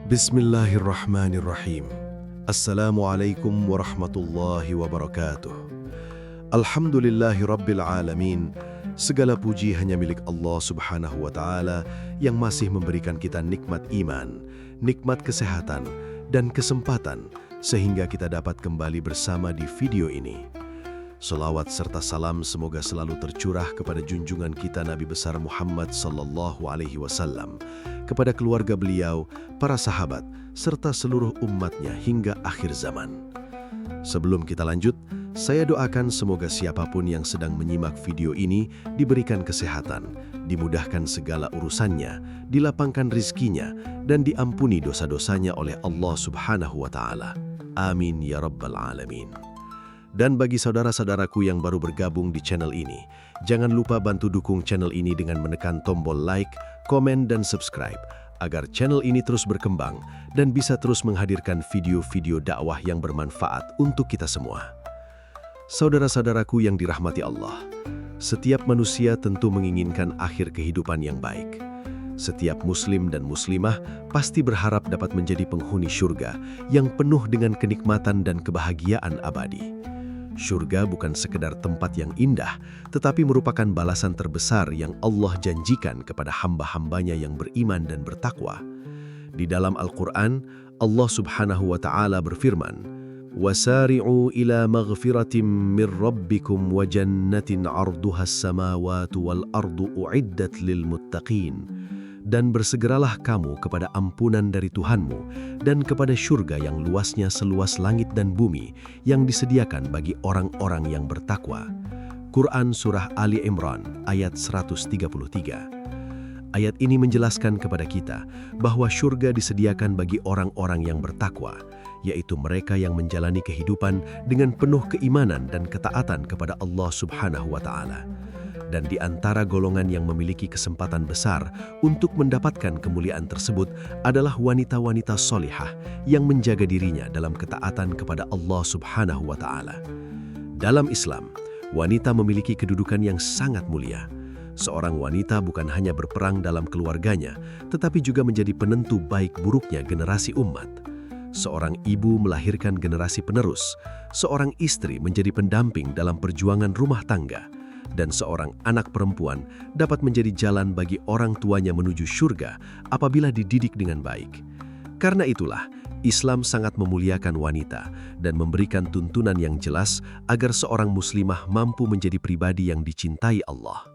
Bismillahirrahmanirrahim. Assalamualaikum warahmatullahi wabarakatuh. Alhamdulillahi rabbil alamin. Segala puji hanya milik Allah subhanahu wa ta'ala yang masih memberikan kita nikmat iman, nikmat kesehatan, dan kesempatan sehingga kita dapat kembali bersama di video ini. Selawat serta salam semoga selalu tercurah kepada junjungan kita Nabi besar Muhammad sallallahu alaihi wasallam, kepada keluarga beliau, para sahabat, serta seluruh umatnya hingga akhir zaman. Sebelum kita lanjut, saya doakan semoga siapapun yang sedang menyimak video ini diberikan kesehatan, dimudahkan segala urusannya, dilapangkan rizkinya, dan diampuni dosa-dosanya oleh Allah subhanahu wa ta'ala. Amin ya rabbal alamin. Dan bagi saudara-saudaraku yang baru bergabung di channel ini, jangan lupa bantu dukung channel ini dengan menekan tombol like, komen, dan subscribe, agar channel ini terus berkembang dan bisa terus menghadirkan video-video dakwah yang bermanfaat untuk kita semua. Saudara-saudaraku yang dirahmati Allah, setiap manusia tentu menginginkan akhir kehidupan yang baik. Setiap muslim dan muslimah pasti berharap dapat menjadi penghuni syurga yang penuh dengan kenikmatan dan kebahagiaan abadi. Syurga bukan sekedar tempat yang indah, tetapi merupakan balasan terbesar yang Allah janjikan kepada hamba-hambanya yang beriman dan bertakwa. Di dalam Al-Quran, Allah subhanahu wa ta'ala berfirman, وَسَارِعُوا إِلَى مَغْفِرَةٍ مِّن رَبِّكُمْ وَجَنَّةٍ عَرْضُهَا السَّمَاوَاتُ وَالْأَرْضُ أُعِدَّتْ لِلْمُتَّقِينَ. Dan bersegeralah kamu kepada ampunan dari Tuhanmu dan kepada syurga yang luasnya seluas langit dan bumi yang disediakan bagi orang-orang yang bertakwa. Quran Surah Ali Imran ayat 133. Ayat ini menjelaskan kepada kita bahwa syurga disediakan bagi orang-orang yang bertakwa, yaitu mereka yang menjalani kehidupan dengan penuh keimanan dan ketaatan kepada Allah subhanahu wa ta'ala. Dan di antara golongan yang memiliki kesempatan besar untuk mendapatkan kemuliaan tersebut adalah wanita-wanita solihah yang menjaga dirinya dalam ketaatan kepada Allah subhanahu wa ta'ala. Dalam Islam, wanita memiliki kedudukan yang sangat mulia. Seorang wanita bukan hanya berperang dalam keluarganya, tetapi juga menjadi penentu baik buruknya generasi umat. Seorang ibu melahirkan generasi penerus, seorang istri menjadi pendamping dalam perjuangan rumah tangga, dan seorang anak perempuan dapat menjadi jalan bagi orang tuanya menuju syurga apabila dididik dengan baik. Karena itulah, Islam sangat memuliakan wanita dan memberikan tuntunan yang jelas agar seorang muslimah mampu menjadi pribadi yang dicintai Allah.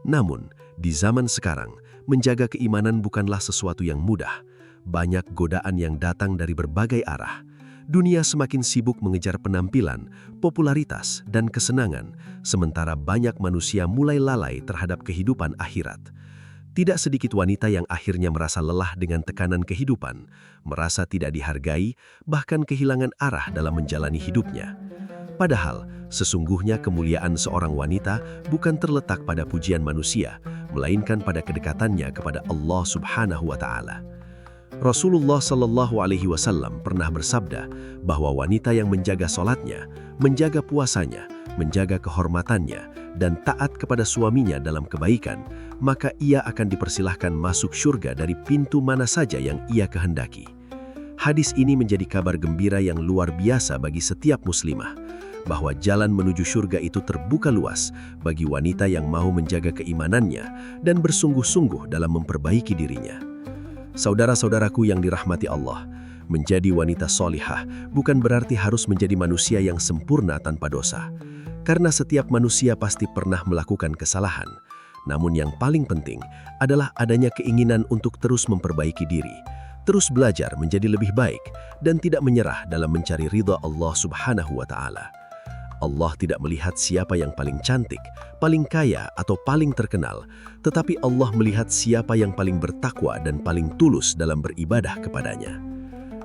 Namun, di zaman sekarang, menjaga keimanan bukanlah sesuatu yang mudah. Banyak godaan yang datang dari berbagai arah. Dunia semakin sibuk mengejar penampilan, popularitas, dan kesenangan, sementara banyak manusia mulai lalai terhadap kehidupan akhirat. Tidak sedikit wanita yang akhirnya merasa lelah dengan tekanan kehidupan, merasa tidak dihargai, bahkan kehilangan arah dalam menjalani hidupnya. Padahal, sesungguhnya kemuliaan seorang wanita bukan terletak pada pujian manusia, melainkan pada kedekatannya kepada Allah subhanahu wa ta'ala. Rasulullah sallallahu alaihi wasallam pernah bersabda bahwa wanita yang menjaga sholatnya, menjaga puasanya, menjaga kehormatannya, dan taat kepada suaminya dalam kebaikan, maka ia akan dipersilahkan masuk syurga dari pintu mana saja yang ia kehendaki. Hadis ini menjadi kabar gembira yang luar biasa bagi setiap muslimah, bahwa jalan menuju syurga itu terbuka luas bagi wanita yang mau menjaga keimanannya dan bersungguh-sungguh dalam memperbaiki dirinya. Saudara-saudaraku yang dirahmati Allah, menjadi wanita solihah bukan berarti harus menjadi manusia yang sempurna tanpa dosa. Karena setiap manusia pasti pernah melakukan kesalahan. Namun yang paling penting adalah adanya keinginan untuk terus memperbaiki diri, terus belajar menjadi lebih baik, dan tidak menyerah dalam mencari ridha Allah subhanahu wa ta'ala. Allah tidak melihat siapa yang paling cantik, paling kaya, atau paling terkenal, tetapi Allah melihat siapa yang paling bertakwa dan paling tulus dalam beribadah kepadanya.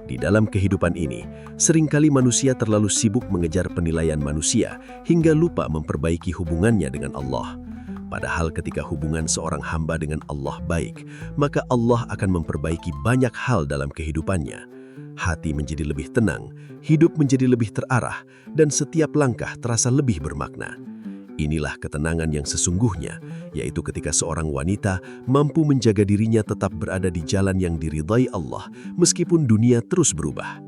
Di dalam kehidupan ini, seringkali manusia terlalu sibuk mengejar penilaian manusia hingga lupa memperbaiki hubungannya dengan Allah. Padahal ketika hubungan seorang hamba dengan Allah baik, maka Allah akan memperbaiki banyak hal dalam kehidupannya. Hati menjadi lebih tenang, hidup menjadi lebih terarah, dan setiap langkah terasa lebih bermakna. Inilah ketenangan yang sesungguhnya, yaitu ketika seorang wanita mampu menjaga dirinya tetap berada di jalan yang diridhai Allah, meskipun dunia terus berubah.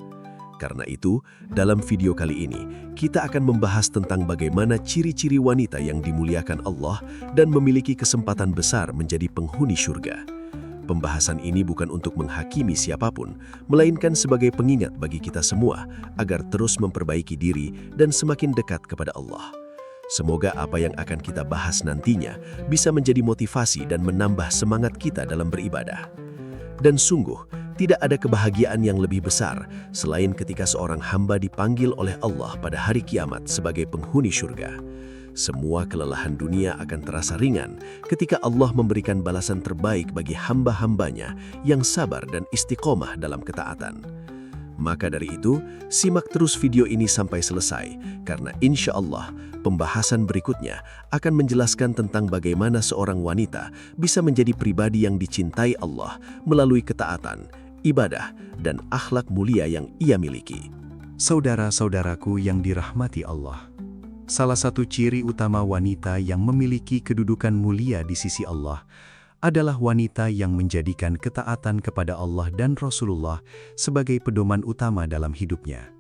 Karena itu, dalam video kali ini, kita akan membahas tentang bagaimana ciri-ciri wanita yang dimuliakan Allah dan memiliki kesempatan besar menjadi penghuni surga. Pembahasan ini bukan untuk menghakimi siapapun, melainkan sebagai pengingat bagi kita semua agar terus memperbaiki diri dan semakin dekat kepada Allah. Semoga apa yang akan kita bahas nantinya bisa menjadi motivasi dan menambah semangat kita dalam beribadah. Dan sungguh, tidak ada kebahagiaan yang lebih besar selain ketika seorang hamba dipanggil oleh Allah pada hari kiamat sebagai penghuni surga. Semua kelelahan dunia akan terasa ringan ketika Allah memberikan balasan terbaik bagi hamba-hambanya yang sabar dan istiqomah dalam ketaatan. Maka dari itu, simak terus video ini sampai selesai, karena insya Allah pembahasan berikutnya akan menjelaskan tentang bagaimana seorang wanita bisa menjadi pribadi yang dicintai Allah melalui ketaatan, ibadah, dan akhlak mulia yang ia miliki. Saudara-saudaraku yang dirahmati Allah, salah satu ciri utama wanita yang memiliki kedudukan mulia di sisi Allah adalah wanita yang menjadikan ketaatan kepada Allah dan Rasulullah sebagai pedoman utama dalam hidupnya.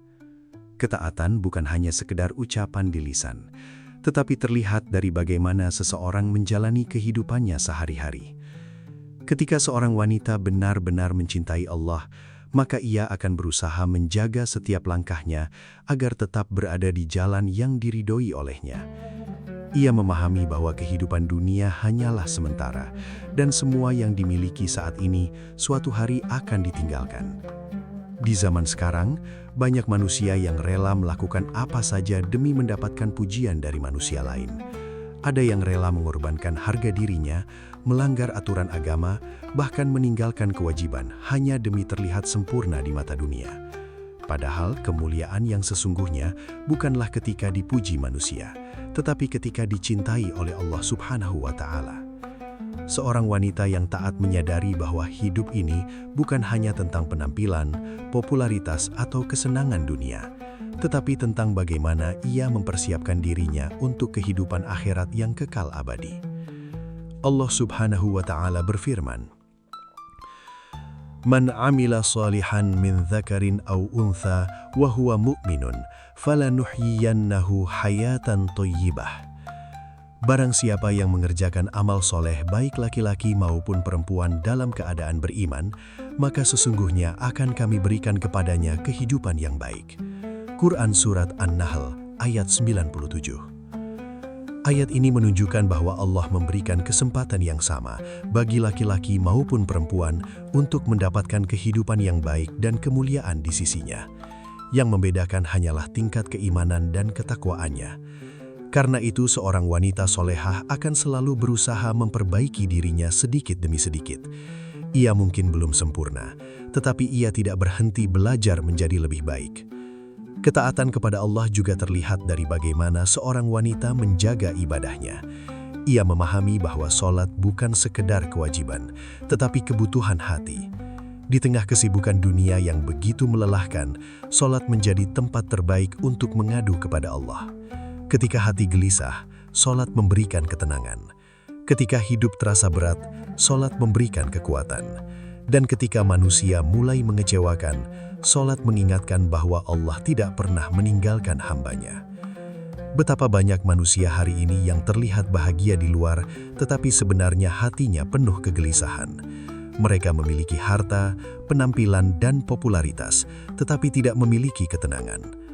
Ketaatan bukan hanya sekedar ucapan di lisan, tetapi terlihat dari bagaimana seseorang menjalani kehidupannya sehari-hari. Ketika seorang wanita benar-benar mencintai Allah, maka ia akan berusaha menjaga setiap langkahnya agar tetap berada di jalan yang diridhoi olehnya. Ia memahami bahwa kehidupan dunia hanyalah sementara, dan semua yang dimiliki saat ini suatu hari akan ditinggalkan. Di zaman sekarang, banyak manusia yang rela melakukan apa saja demi mendapatkan pujian dari manusia lain. Ada yang rela mengorbankan harga dirinya, melanggar aturan agama, bahkan meninggalkan kewajiban hanya demi terlihat sempurna di mata dunia. Padahal kemuliaan yang sesungguhnya bukanlah ketika dipuji manusia, tetapi ketika dicintai oleh Allah Subhanahu wa Ta'ala. Seorang wanita yang taat menyadari bahwa hidup ini bukan hanya tentang penampilan, popularitas, atau kesenangan dunia, tetapi tentang bagaimana ia mempersiapkan dirinya untuk kehidupan akhirat yang kekal abadi. Allah Subhanahu wa Ta'ala berfirman, "Man 'amila shalihan min dzakarin aw untha wa huwa mu'minun falanuhyiyannahu hayatan thayyibah." Barang siapa yang mengerjakan amal soleh baik laki-laki maupun perempuan dalam keadaan beriman, maka sesungguhnya akan kami berikan kepadanya kehidupan yang baik. Quran Surat An-Nahl ayat 97. Ayat ini menunjukkan bahwa Allah memberikan kesempatan yang sama bagi laki-laki maupun perempuan untuk mendapatkan kehidupan yang baik dan kemuliaan di sisinya. Yang membedakan hanyalah tingkat keimanan dan ketakwaannya. Karena itu seorang wanita solehah akan selalu berusaha memperbaiki dirinya sedikit demi sedikit. Ia mungkin belum sempurna, tetapi ia tidak berhenti belajar menjadi lebih baik. Ketaatan kepada Allah juga terlihat dari bagaimana seorang wanita menjaga ibadahnya. Ia memahami bahwa sholat bukan sekedar kewajiban, tetapi kebutuhan hati. Di tengah kesibukan dunia yang begitu melelahkan, sholat menjadi tempat terbaik untuk mengadu kepada Allah. Ketika hati gelisah, sholat memberikan ketenangan. Ketika hidup terasa berat, sholat memberikan kekuatan. Dan ketika manusia mulai mengecewakan, sholat mengingatkan bahwa Allah tidak pernah meninggalkan hambanya. Betapa banyak manusia hari ini yang terlihat bahagia di luar, tetapi sebenarnya hatinya penuh kegelisahan. Mereka memiliki harta, penampilan, dan popularitas, tetapi tidak memiliki ketenangan.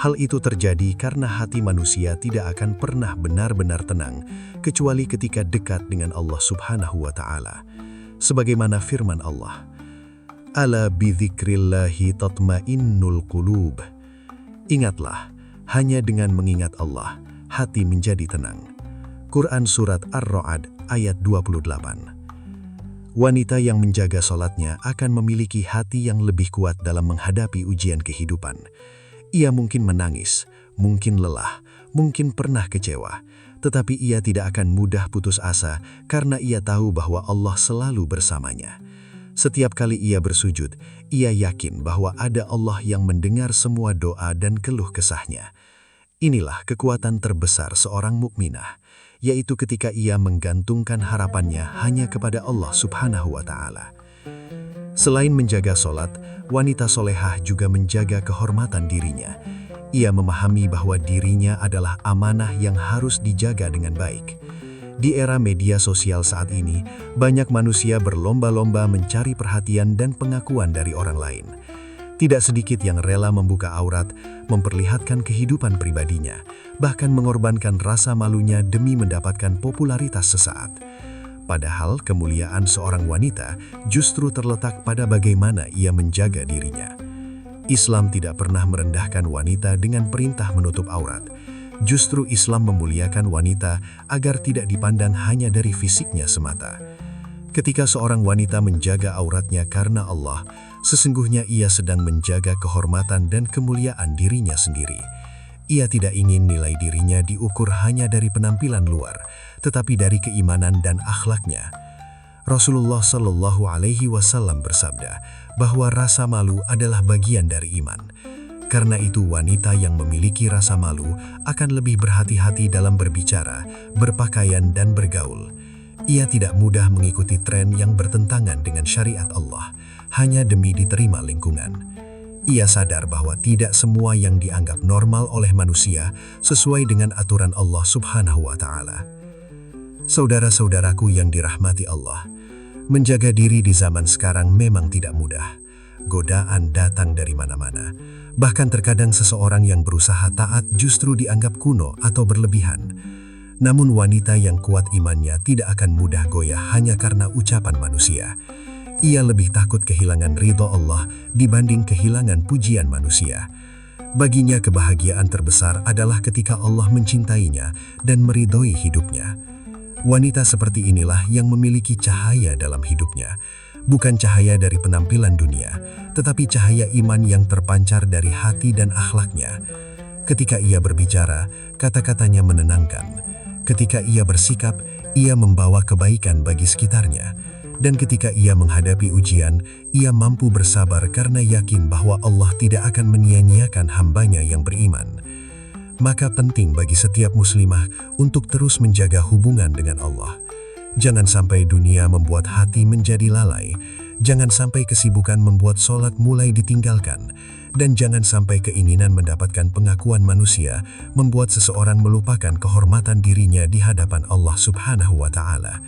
Hal itu terjadi karena hati manusia tidak akan pernah benar-benar tenang, kecuali ketika dekat dengan Allah Subhanahu wa Ta'ala. Sebagaimana firman Allah, "Ala bidzikrillahi tatmainnul qulub." Ingatlah, hanya dengan mengingat Allah, hati menjadi tenang. Quran Surat Ar-Ra'd ayat 28. Wanita yang menjaga sholatnya akan memiliki hati yang lebih kuat dalam menghadapi ujian kehidupan. Ia mungkin menangis, mungkin lelah, mungkin pernah kecewa, tetapi ia tidak akan mudah putus asa karena ia tahu bahwa Allah selalu bersamanya. Setiap kali ia bersujud, ia yakin bahwa ada Allah yang mendengar semua doa dan keluh kesahnya. Inilah kekuatan terbesar seorang mukminah, yaitu ketika ia menggantungkan harapannya hanya kepada Allah Subhanahu wa Ta'ala. Selain menjaga sholat, wanita solehah juga menjaga kehormatan dirinya. Ia memahami bahwa dirinya adalah amanah yang harus dijaga dengan baik. Di era media sosial saat ini, banyak manusia berlomba-lomba mencari perhatian dan pengakuan dari orang lain. Tidak sedikit yang rela membuka aurat, memperlihatkan kehidupan pribadinya, bahkan mengorbankan rasa malunya demi mendapatkan popularitas sesaat. Padahal kemuliaan seorang wanita justru terletak pada bagaimana ia menjaga dirinya. Islam tidak pernah merendahkan wanita dengan perintah menutup aurat. Justru Islam memuliakan wanita agar tidak dipandang hanya dari fisiknya semata. Ketika seorang wanita menjaga auratnya karena Allah, sesungguhnya ia sedang menjaga kehormatan dan kemuliaan dirinya sendiri. Ia tidak ingin nilai dirinya diukur hanya dari penampilan luar, tetapi dari keimanan dan akhlaknya. Rasulullah Shallallahu Alaihi Wasallam bersabda bahwa rasa malu adalah bagian dari iman. Karena itu wanita yang memiliki rasa malu akan lebih berhati-hati dalam berbicara, berpakaian dan bergaul. Ia tidak mudah mengikuti tren yang bertentangan dengan syariat Allah, hanya demi diterima lingkungan. Ia sadar bahwa tidak semua yang dianggap normal oleh manusia sesuai dengan aturan Allah Subhanahu wa Ta'ala. Saudara-saudaraku yang dirahmati Allah, menjaga diri di zaman sekarang memang tidak mudah. Godaan datang dari mana-mana. Bahkan terkadang seseorang yang berusaha taat justru dianggap kuno atau berlebihan. Namun wanita yang kuat imannya tidak akan mudah goyah hanya karena ucapan manusia. Ia lebih takut kehilangan ridho Allah dibanding kehilangan pujian manusia. Baginya kebahagiaan terbesar adalah ketika Allah mencintainya dan meridhoi hidupnya. Wanita seperti inilah yang memiliki cahaya dalam hidupnya. Bukan cahaya dari penampilan dunia, tetapi cahaya iman yang terpancar dari hati dan akhlaknya. Ketika ia berbicara, kata-katanya menenangkan. Ketika ia bersikap, ia membawa kebaikan bagi sekitarnya. Dan ketika ia menghadapi ujian, ia mampu bersabar karena yakin bahwa Allah tidak akan menyia-nyiakan hambanya yang beriman. Maka penting bagi setiap muslimah untuk terus menjaga hubungan dengan Allah. Jangan sampai dunia membuat hati menjadi lalai. Jangan sampai kesibukan membuat sholat mulai ditinggalkan. Dan jangan sampai keinginan mendapatkan pengakuan manusia membuat seseorang melupakan kehormatan dirinya di hadapan Allah Subhanahu wa Ta'ala.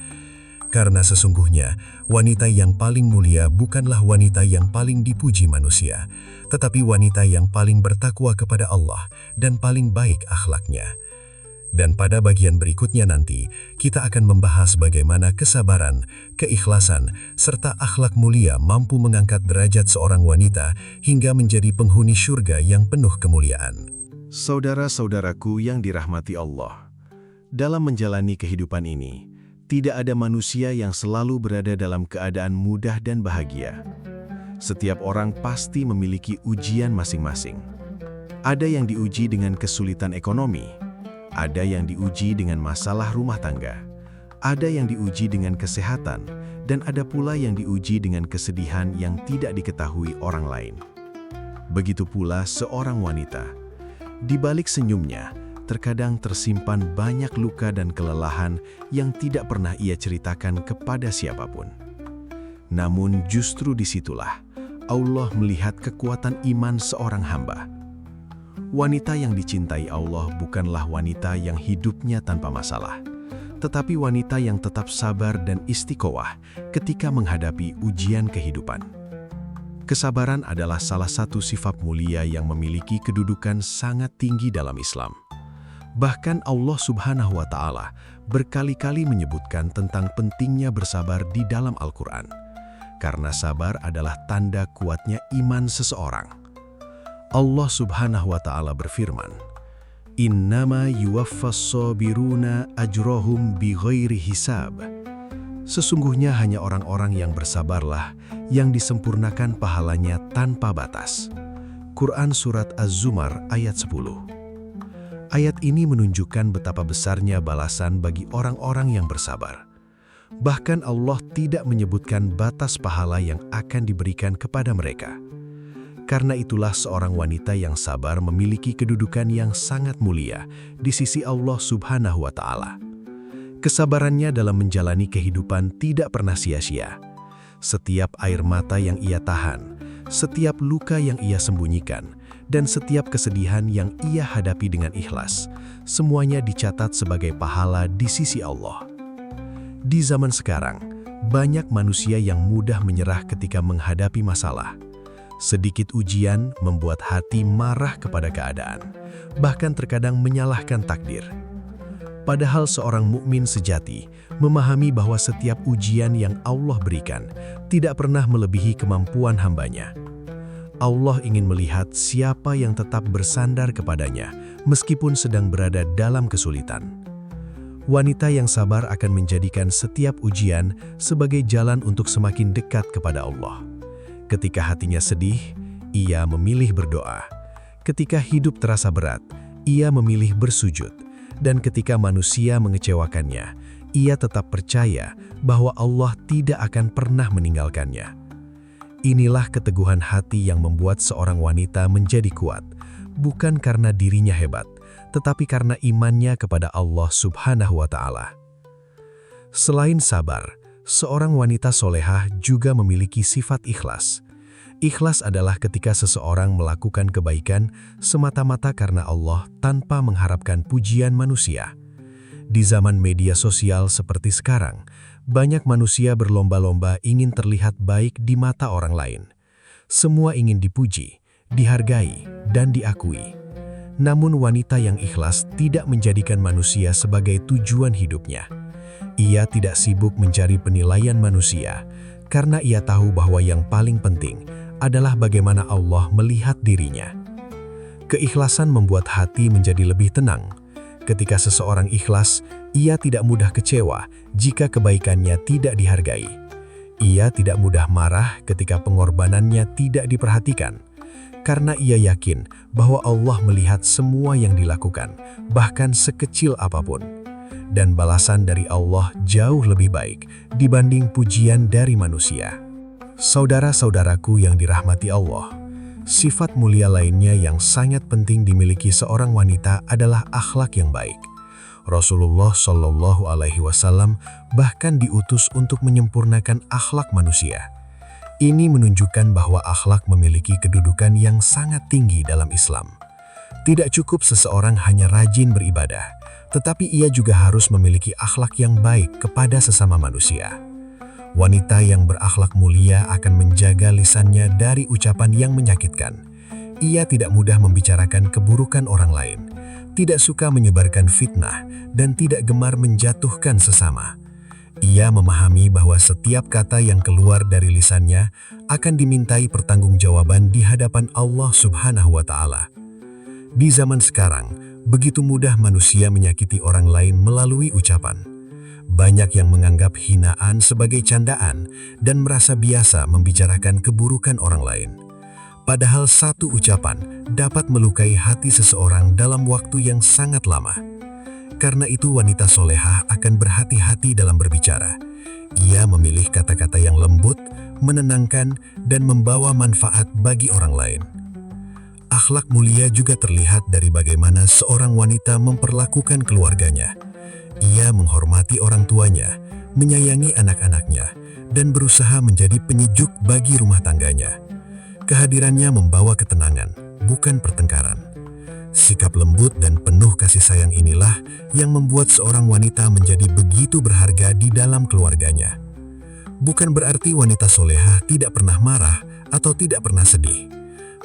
Karena sesungguhnya, wanita yang paling mulia bukanlah wanita yang paling dipuji manusia, tetapi wanita yang paling bertakwa kepada Allah dan paling baik akhlaknya. Dan pada bagian berikutnya nanti, kita akan membahas bagaimana kesabaran, keikhlasan, serta akhlak mulia mampu mengangkat derajat seorang wanita hingga menjadi penghuni syurga yang penuh kemuliaan. Saudara-saudaraku yang dirahmati Allah, dalam menjalani kehidupan ini, tidak ada manusia yang selalu berada dalam keadaan mudah dan bahagia. Setiap orang pasti memiliki ujian masing-masing. Ada yang diuji dengan kesulitan ekonomi, ada yang diuji dengan masalah rumah tangga, ada yang diuji dengan kesehatan, dan ada pula yang diuji dengan kesedihan yang tidak diketahui orang lain. Begitu pula seorang wanita. Di balik senyumnya, terkadang tersimpan banyak luka dan kelelahan yang tidak pernah ia ceritakan kepada siapapun. Namun justru disitulah Allah melihat kekuatan iman seorang hamba. Wanita yang dicintai Allah bukanlah wanita yang hidupnya tanpa masalah, tetapi wanita yang tetap sabar dan istiqomah ketika menghadapi ujian kehidupan. Kesabaran adalah salah satu sifat mulia yang memiliki kedudukan sangat tinggi dalam Islam. Bahkan Allah Subhanahu wa Ta'ala berkali-kali menyebutkan tentang pentingnya bersabar di dalam Al-Quran. Karena sabar adalah tanda kuatnya iman seseorang. Allah Subhanahu wa Ta'ala berfirman, "Innama yuwaffas sabiruna ajrohum bighairi hisab." Sesungguhnya hanya orang-orang yang bersabarlah yang disempurnakan pahalanya tanpa batas. Quran Surat Az-Zumar ayat 10. Ayat ini menunjukkan betapa besarnya balasan bagi orang-orang yang bersabar. Bahkan Allah tidak menyebutkan batas pahala yang akan diberikan kepada mereka. Karena itulah seorang wanita yang sabar memiliki kedudukan yang sangat mulia di sisi Allah Subhanahu wa Ta'ala. Kesabarannya dalam menjalani kehidupan tidak pernah sia-sia. Setiap air mata yang ia tahan, setiap luka yang ia sembunyikan, dan setiap kesedihan yang ia hadapi dengan ikhlas, semuanya dicatat sebagai pahala di sisi Allah. Di zaman sekarang, banyak manusia yang mudah menyerah ketika menghadapi masalah. Sedikit ujian membuat hati marah kepada keadaan, bahkan terkadang menyalahkan takdir. Padahal seorang mukmin sejati memahami bahwa setiap ujian yang Allah berikan tidak pernah melebihi kemampuan hambanya. Allah ingin melihat siapa yang tetap bersandar kepadanya meskipun sedang berada dalam kesulitan. Wanita yang sabar akan menjadikan setiap ujian sebagai jalan untuk semakin dekat kepada Allah. Ketika hatinya sedih, ia memilih berdoa. Ketika hidup terasa berat, ia memilih bersujud. Dan ketika manusia mengecewakannya, ia tetap percaya bahwa Allah tidak akan pernah meninggalkannya. Inilah keteguhan hati yang membuat seorang wanita menjadi kuat, bukan karena dirinya hebat, tetapi karena imannya kepada Allah Subhanahu wa Ta'ala. Selain sabar, seorang wanita solehah juga memiliki sifat ikhlas. Ikhlas adalah ketika seseorang melakukan kebaikan semata-mata karena Allah tanpa mengharapkan pujian manusia. Di zaman media sosial seperti sekarang, banyak manusia berlomba-lomba ingin terlihat baik di mata orang lain. Semua ingin dipuji, dihargai, dan diakui. Namun wanita yang ikhlas tidak menjadikan manusia sebagai tujuan hidupnya. Ia tidak sibuk mencari penilaian manusia, karena ia tahu bahwa yang paling penting adalah bagaimana Allah melihat dirinya. Keikhlasan membuat hati menjadi lebih tenang. Ketika seseorang ikhlas, ia tidak mudah kecewa jika kebaikannya tidak dihargai. Ia tidak mudah marah ketika pengorbanannya tidak diperhatikan, karena ia yakin bahwa Allah melihat semua yang dilakukan, bahkan sekecil apapun. Dan balasan dari Allah jauh lebih baik dibanding pujian dari manusia. Saudara-saudaraku yang dirahmati Allah, sifat mulia lainnya yang sangat penting dimiliki seorang wanita adalah akhlak yang baik. Rasulullah Shallallahu Alaihi Wasallam bahkan diutus untuk menyempurnakan akhlak manusia. Ini menunjukkan bahwa akhlak memiliki kedudukan yang sangat tinggi dalam Islam. Tidak cukup seseorang hanya rajin beribadah, tetapi ia juga harus memiliki akhlak yang baik kepada sesama manusia. Wanita yang berakhlak mulia akan menjaga lisannya dari ucapan yang menyakitkan. Ia tidak mudah membicarakan keburukan orang lain, tidak suka menyebarkan fitnah, dan tidak gemar menjatuhkan sesama. Ia memahami bahwa setiap kata yang keluar dari lisannya akan dimintai pertanggungjawaban di hadapan Allah Subhanahu wa Ta'ala. Di zaman sekarang, begitu mudah manusia menyakiti orang lain melalui ucapan. Banyak yang menganggap hinaan sebagai candaan dan merasa biasa membicarakan keburukan orang lain. Padahal satu ucapan dapat melukai hati seseorang dalam waktu yang sangat lama. Karena itu wanita solehah akan berhati-hati dalam berbicara. Ia memilih kata-kata yang lembut, menenangkan, dan membawa manfaat bagi orang lain. Akhlak mulia juga terlihat dari bagaimana seorang wanita memperlakukan keluarganya. Ia menghormati orang tuanya, menyayangi anak-anaknya, dan berusaha menjadi penyejuk bagi rumah tangganya. Kehadirannya membawa ketenangan, bukan pertengkaran. Sikap lembut dan penuh kasih sayang inilah yang membuat seorang wanita menjadi begitu berharga di dalam keluarganya. Bukan berarti wanita solehah tidak pernah marah atau tidak pernah sedih.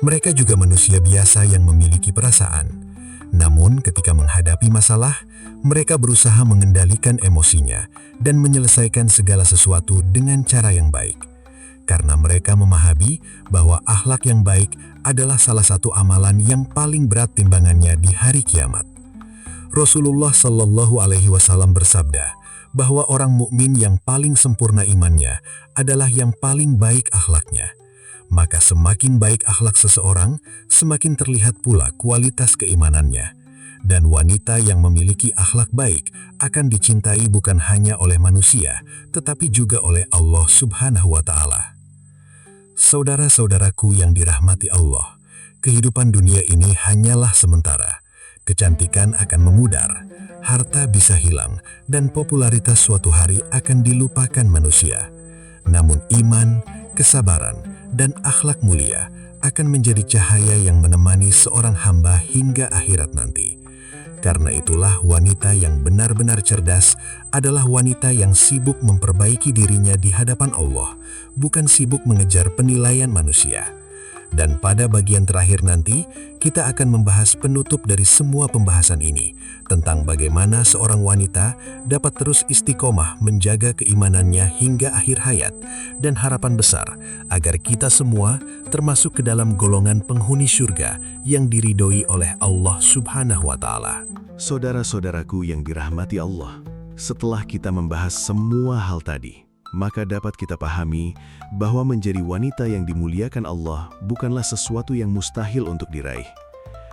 Mereka juga manusia biasa yang memiliki perasaan. Namun ketika menghadapi masalah, mereka berusaha mengendalikan emosinya dan menyelesaikan segala sesuatu dengan cara yang baik. Karena mereka memahami bahwa akhlak yang baik adalah salah satu amalan yang paling berat timbangannya di hari kiamat. Rasulullah Shallallahu Alaihi Wasallam bersabda bahwa orang mukmin yang paling sempurna imannya adalah yang paling baik akhlaknya. Maka semakin baik akhlak seseorang, semakin terlihat pula kualitas keimanannya. Dan wanita yang memiliki akhlak baik akan dicintai bukan hanya oleh manusia, tetapi juga oleh Allah Subhanahu wa Ta'ala. Saudara-saudaraku yang dirahmati Allah, kehidupan dunia ini hanyalah sementara. Kecantikan akan memudar, harta bisa hilang, dan popularitas suatu hari akan dilupakan manusia. Namun iman, kesabaran, dan akhlak mulia akan menjadi cahaya yang menemani seorang hamba hingga akhirat nanti. Karena itulah wanita yang benar-benar cerdas adalah wanita yang sibuk memperbaiki dirinya di hadapan Allah, bukan sibuk mengejar penilaian manusia. Dan pada bagian terakhir nanti, kita akan membahas penutup dari semua pembahasan ini tentang bagaimana seorang wanita dapat terus istiqomah menjaga keimanannya hingga akhir hayat, dan harapan besar agar kita semua termasuk ke dalam golongan penghuni surga yang diridhoi oleh Allah Subhanahu wa Ta'ala. Saudara-saudaraku yang dirahmati Allah, setelah kita membahas semua hal tadi, maka dapat kita pahami bahwa menjadi wanita yang dimuliakan Allah bukanlah sesuatu yang mustahil untuk diraih.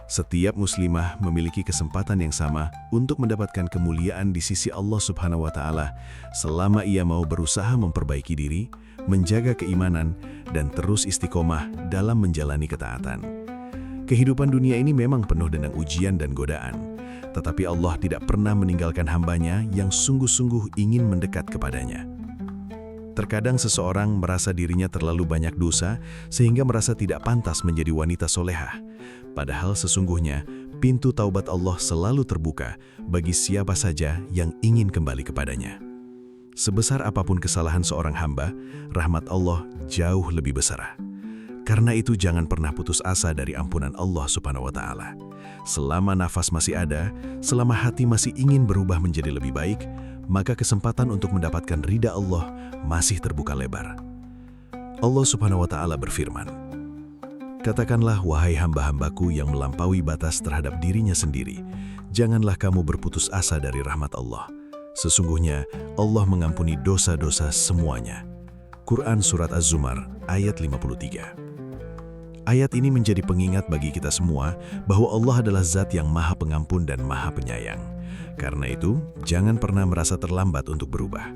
Setiap muslimah memiliki kesempatan yang sama untuk mendapatkan kemuliaan di sisi Allah Subhanahu wa Ta'ala selama ia mau berusaha memperbaiki diri, menjaga keimanan, dan terus istiqomah dalam menjalani ketaatan. Kehidupan dunia ini memang penuh dengan ujian dan godaan, tetapi Allah tidak pernah meninggalkan hambanya yang sungguh-sungguh ingin mendekat kepadanya. Terkadang seseorang merasa dirinya terlalu banyak dosa sehingga merasa tidak pantas menjadi wanita solehah. Padahal sesungguhnya pintu taubat Allah selalu terbuka bagi siapa saja yang ingin kembali kepadanya. Sebesar apapun kesalahan seorang hamba, rahmat Allah jauh lebih besar. Karena itu jangan pernah putus asa dari ampunan Allah Subhanahu wa Ta'ala. Selama nafas masih ada, selama hati masih ingin berubah menjadi lebih baik, maka kesempatan untuk mendapatkan ridha Allah masih terbuka lebar. Allah Subhanahu wa Ta'ala berfirman, "Katakanlah wahai hamba-hambaku yang melampaui batas terhadap dirinya sendiri, janganlah kamu berputus asa dari rahmat Allah. Sesungguhnya Allah mengampuni dosa-dosa semuanya." Quran Surat Az-Zumar ayat 53. Ayat ini menjadi pengingat bagi kita semua bahwa Allah adalah zat yang maha pengampun dan maha penyayang. Karena itu, jangan pernah merasa terlambat untuk berubah.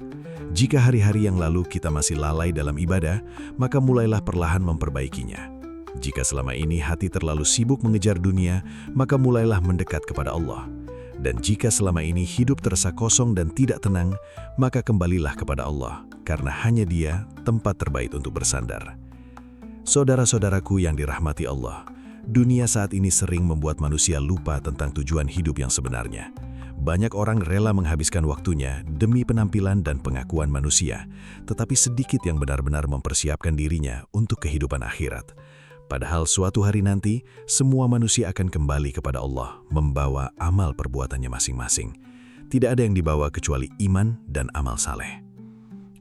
Jika hari-hari yang lalu kita masih lalai dalam ibadah, maka mulailah perlahan memperbaikinya. Jika selama ini hati terlalu sibuk mengejar dunia, maka mulailah mendekat kepada Allah. Dan jika selama ini hidup terasa kosong dan tidak tenang, maka kembalilah kepada Allah, karena hanya Dia tempat terbaik untuk bersandar. Saudara-saudaraku yang dirahmati Allah, dunia saat ini sering membuat manusia lupa tentang tujuan hidup yang sebenarnya. Banyak orang rela menghabiskan waktunya demi penampilan dan pengakuan manusia, tetapi sedikit yang benar-benar mempersiapkan dirinya untuk kehidupan akhirat. Padahal suatu hari nanti, semua manusia akan kembali kepada Allah, membawa amal perbuatannya masing-masing. Tidak ada yang dibawa kecuali iman dan amal saleh.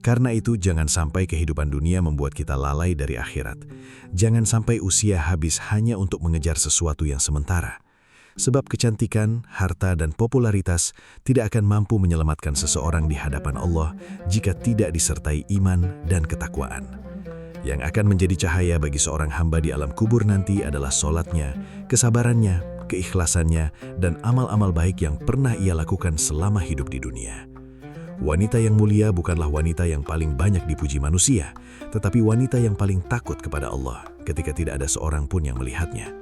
Karena itu, jangan sampai kehidupan dunia membuat kita lalai dari akhirat. Jangan sampai usia habis hanya untuk mengejar sesuatu yang sementara. Sebab kecantikan, harta, dan popularitas tidak akan mampu menyelamatkan seseorang di hadapan Allah jika tidak disertai iman dan ketakwaan. Yang akan menjadi cahaya bagi seorang hamba di alam kubur nanti adalah solatnya, kesabarannya, keikhlasannya, dan amal-amal baik yang pernah ia lakukan selama hidup di dunia. Wanita yang mulia bukanlah wanita yang paling banyak dipuji manusia, tetapi wanita yang paling takut kepada Allah ketika tidak ada seorang pun yang melihatnya.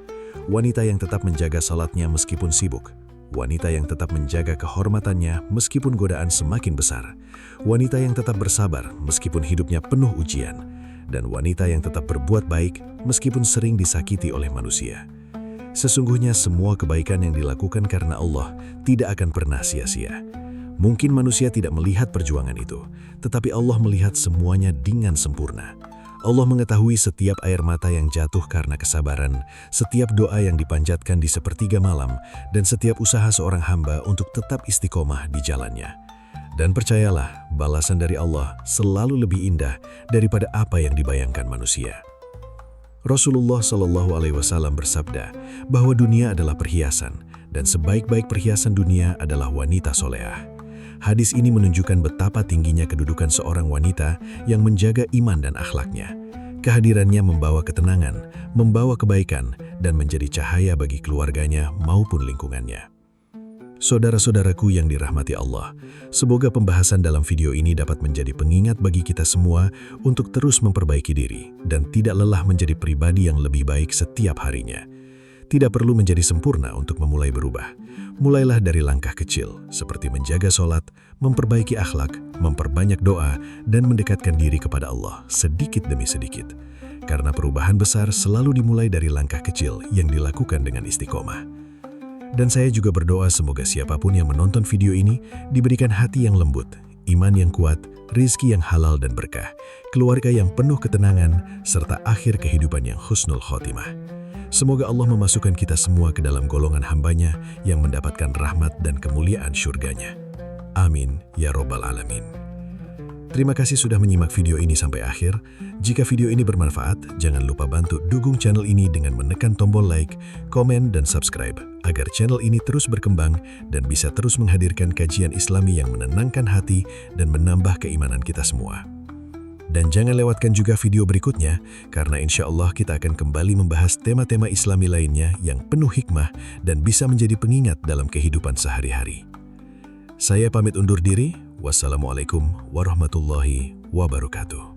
Wanita yang tetap menjaga salatnya meskipun sibuk. Wanita yang tetap menjaga kehormatannya meskipun godaan semakin besar. Wanita yang tetap bersabar meskipun hidupnya penuh ujian. Dan wanita yang tetap berbuat baik meskipun sering disakiti oleh manusia. Sesungguhnya semua kebaikan yang dilakukan karena Allah tidak akan pernah sia-sia. Mungkin manusia tidak melihat perjuangan itu, tetapi Allah melihat semuanya dengan sempurna. Allah mengetahui setiap air mata yang jatuh karena kesabaran, setiap doa yang dipanjatkan di sepertiga malam, dan setiap usaha seorang hamba untuk tetap istiqomah di jalannya. Dan percayalah, balasan dari Allah selalu lebih indah daripada apa yang dibayangkan manusia. Rasulullah Shallallahu Alaihi Wasallam bersabda bahwa dunia adalah perhiasan, dan sebaik-baik perhiasan dunia adalah wanita solehah. Hadis ini menunjukkan betapa tingginya kedudukan seorang wanita yang menjaga iman dan akhlaknya. Kehadirannya membawa ketenangan, membawa kebaikan, dan menjadi cahaya bagi keluarganya maupun lingkungannya. Saudara-saudaraku yang dirahmati Allah, semoga pembahasan dalam video ini dapat menjadi pengingat bagi kita semua untuk terus memperbaiki diri dan tidak lelah menjadi pribadi yang lebih baik setiap harinya. Tidak perlu menjadi sempurna untuk memulai berubah. Mulailah dari langkah kecil, seperti menjaga sholat, memperbaiki akhlak, memperbanyak doa, dan mendekatkan diri kepada Allah sedikit demi sedikit. Karena perubahan besar selalu dimulai dari langkah kecil yang dilakukan dengan istiqomah. Dan saya juga berdoa semoga siapapun yang menonton video ini diberikan hati yang lembut, iman yang kuat, rizki yang halal dan berkah, keluarga yang penuh ketenangan, serta akhir kehidupan yang husnul khotimah. Semoga Allah memasukkan kita semua ke dalam golongan hambanya yang mendapatkan rahmat dan kemuliaan syurganya. Amin, ya Rabbal Alamin. Terima kasih sudah menyimak video ini sampai akhir. Jika video ini bermanfaat, jangan lupa bantu dukung channel ini dengan menekan tombol like, komen, dan subscribe, agar channel ini terus berkembang dan bisa terus menghadirkan kajian Islami yang menenangkan hati dan menambah keimanan kita semua. Dan jangan lewatkan juga video berikutnya, karena insya Allah kita akan kembali membahas tema-tema Islami lainnya yang penuh hikmah dan bisa menjadi pengingat dalam kehidupan sehari-hari. Saya pamit undur diri. Wassalamualaikum warahmatullahi wabarakatuh.